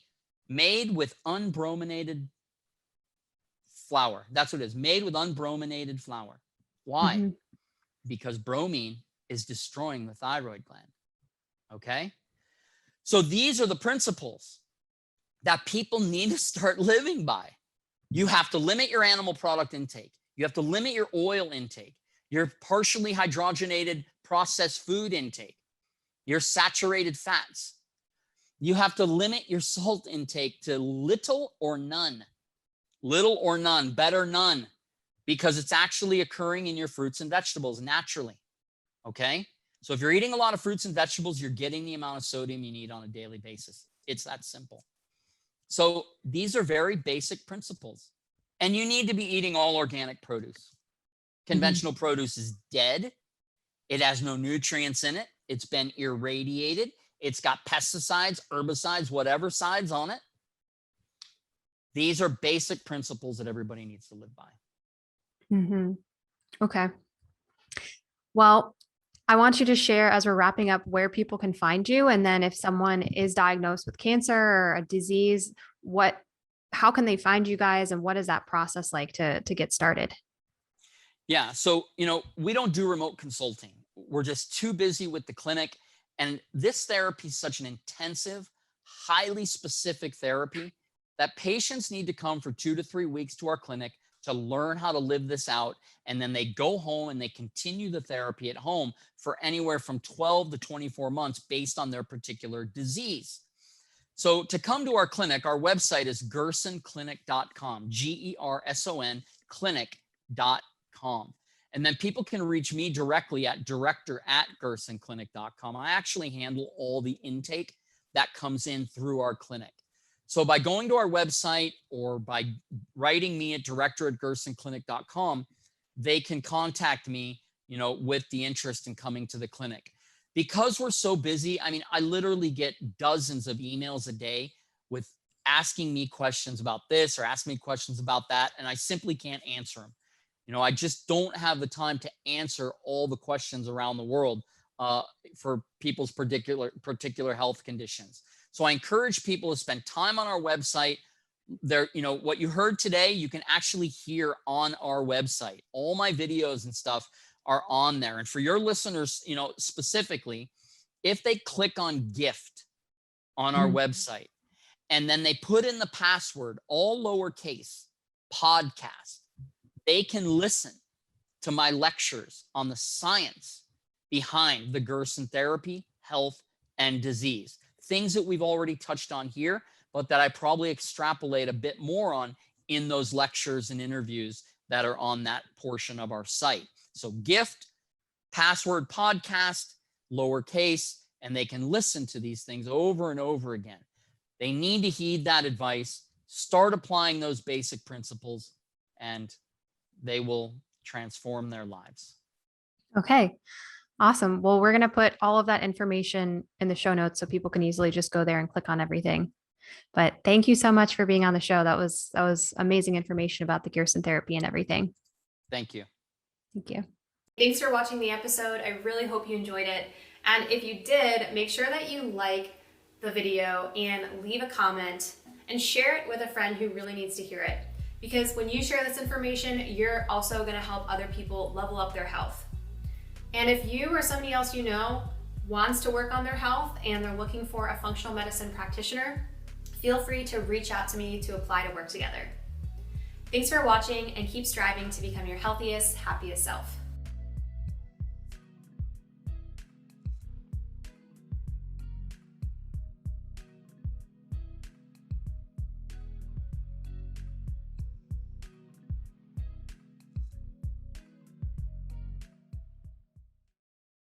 Speaker 3: made with unbrominated flour. That's what it is, made with unbrominated flour. Why? Because bromine is destroying the thyroid gland. Okay? So these are the principles that people need to start living by. You have to limit your animal product intake. You have to limit your oil intake, your partially hydrogenated processed food intake, your saturated fats. You have to limit your salt intake to little or none. Little or none, better none, because it's actually occurring in your fruits and vegetables naturally. Okay? So if you're eating a lot of fruits and vegetables, you're getting the amount of sodium you need on a daily basis. It's that simple. So these are very basic principles. And you need to be eating all organic produce. Conventional produce is dead. It has no nutrients in it. It's been irradiated. It's got pesticides, herbicides, whatever sides on it. These are basic principles that everybody needs to live by.
Speaker 2: Okay. Well, I want you to share, as we're wrapping up, where people can find you. And then if someone is diagnosed with cancer or a disease, how can they find you guys? And what is that process like to get started?
Speaker 3: Yeah. So, we don't do remote consulting. We're just too busy with the clinic. And this therapy is such an intensive, highly specific therapy that patients need to come for 2 to 3 weeks to our clinic to learn how to live this out. And then they go home and they continue the therapy at home for anywhere from 12 to 24 months based on their particular disease. So to come to our clinic, our website is gersonclinic.com, GERSON clinic.com. And then people can reach me directly at director@gersonclinic.com. I actually handle all the intake that comes in through our clinic. So by going to our website or by writing me at director@gersonclinic.com, they can contact me, with the interest in coming to the clinic. Because we're so busy, I literally get dozens of emails a day with asking me questions about this or asking me questions about that, and I simply can't answer them. I just don't have the time to answer all the questions around the world for people's particular health conditions. So I encourage people to spend time on our website. There, what you heard today, you can actually hear on our website. All my videos and stuff are on there. And for your listeners, specifically, if they click on gift on our website and then they put in the password, all lowercase, podcast, they can listen to my lectures on the science behind the Gerson therapy, health, and disease. Things that we've already touched on here, but that I probably extrapolate a bit more on in those lectures and interviews that are on that portion of our site. So gift, password podcast, lowercase, and they can listen to these things over and over again. They need to heed that advice, start applying those basic principles, and they will transform their lives.
Speaker 2: Okay. Awesome. Well, we're going to put all of that information in the show notes so people can easily just go there and click on everything. But thank you so much for being on the show. That was amazing information about the Gerson therapy and everything.
Speaker 3: Thank you.
Speaker 2: Thank you.
Speaker 1: Thanks for watching the episode. I really hope you enjoyed it. And if you did, make sure that you like the video and leave a comment and share it with a friend who really needs to hear it. Because when you share this information, you're also going to help other people level up their health. And if you or somebody else you know wants to work on their health and they're looking for a functional medicine practitioner, feel free to reach out to me to apply to work together. Thanks for watching, and keep striving to become your healthiest, happiest self.